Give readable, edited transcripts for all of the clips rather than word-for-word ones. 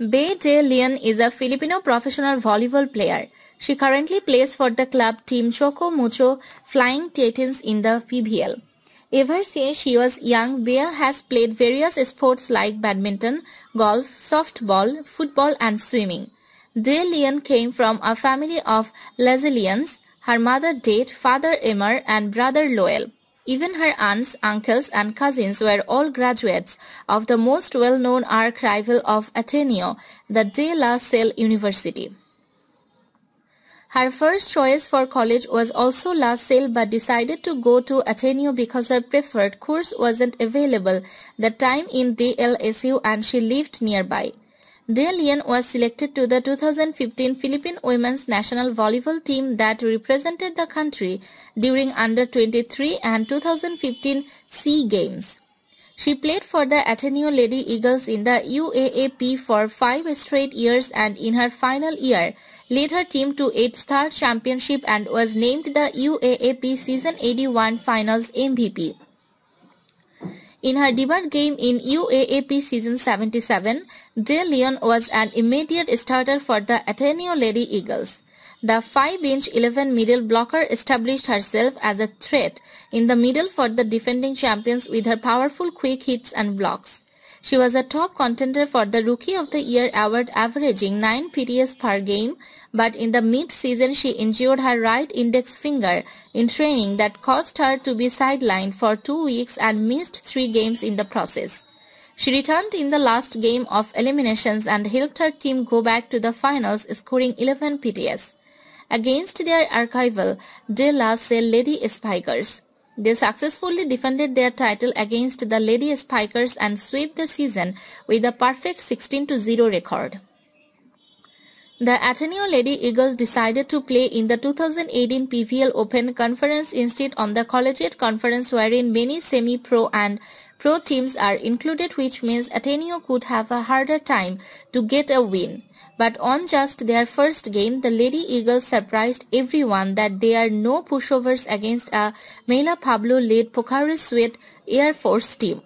Bea de Leon is a Filipino professional volleyball player. She currently plays for the club team Choco Mucho Flying Titans in the PBL. Ever since she was young, Bea has played various sports like badminton, golf, softball, football and swimming. De Leon came from a family of Lasallians. Her mother died, father Elmer and brother Loel. Even her aunts, uncles and cousins were all graduates of the most well-known arch rival of Ateneo, the de La Salle University. Her first choice for college was also La Salle but decided to go to Ateneo because her preferred course wasn't available that time in DLSU and she lived nearby. De Leon was selected to the 2015 Philippine Women's National Volleyball team that represented the country during Under-23 and 2015 SEA Games. She played for the Ateneo Lady Eagles in the UAAP for 5 straight years and in her final year led her team to 8-star championship and was named the UAAP Season 81 Finals MVP. In her debut game in UAAP Season 77, De Leon was an immediate starter for the Ateneo Lady Eagles. The 5-inch 11 middle blocker established herself as a threat in the middle for the defending champions with her powerful quick hits and blocks. She was a top contender for the Rookie of the Year award, averaging 9 PTS per game, but in the mid-season she injured her right index finger in training that caused her to be sidelined for 2 weeks and missed 3 games in the process. She returned in the last game of eliminations and helped her team go back to the finals, scoring 11 PTS against their archival De La Salle Lady Spikers. They successfully defended their title against the Lady Spikers and swept the season with a perfect 16-0 record. The Ateneo Lady Eagles decided to play in the 2018 PVL Open Conference instead on the Collegiate Conference, wherein many semi-pro and pro teams are included, which means Ateneo could have a harder time to get a win. But on just their first game, the Lady Eagles surprised everyone that they are no pushovers against a Mela Pablo-led Pocari Sweat Air Force team.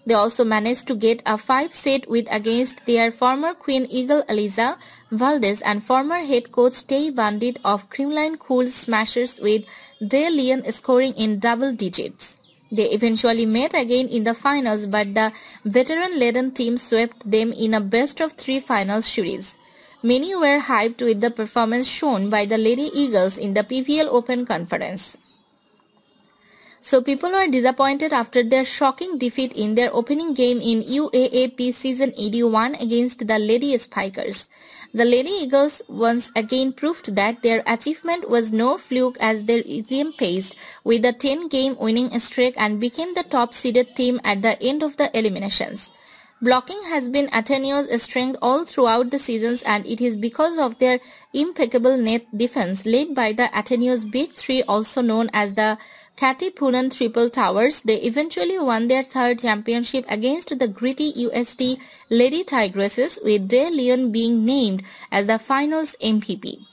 They also managed to get a 5-set win against their former Queen Eagle Eliza Valdez and former head coach Tay Bandit of Creamline Cool Smashers, with De Leon scoring in double digits. They eventually met again in the finals, but the veteran-laden team swept them in a best-of-3 finals series. Many were hyped with the performance shown by the Lady Eagles in the PVL Open Conference. So people were disappointed after their shocking defeat in their opening game in UAAP Season 81 against the Lady Spikers. The Lady Eagles once again proved that their achievement was no fluke, as they rampaged with a 10-game winning streak and became the top-seeded team at the end of the eliminations. Blocking has been Ateneo's strength all throughout the seasons, and it is because of their impeccable net defense led by the Ateneo's Big Three, also known as the Katipunan Triple Towers. They eventually won their third championship against the gritty UST Lady Tigresses, with De Leon being named as the finals MVP.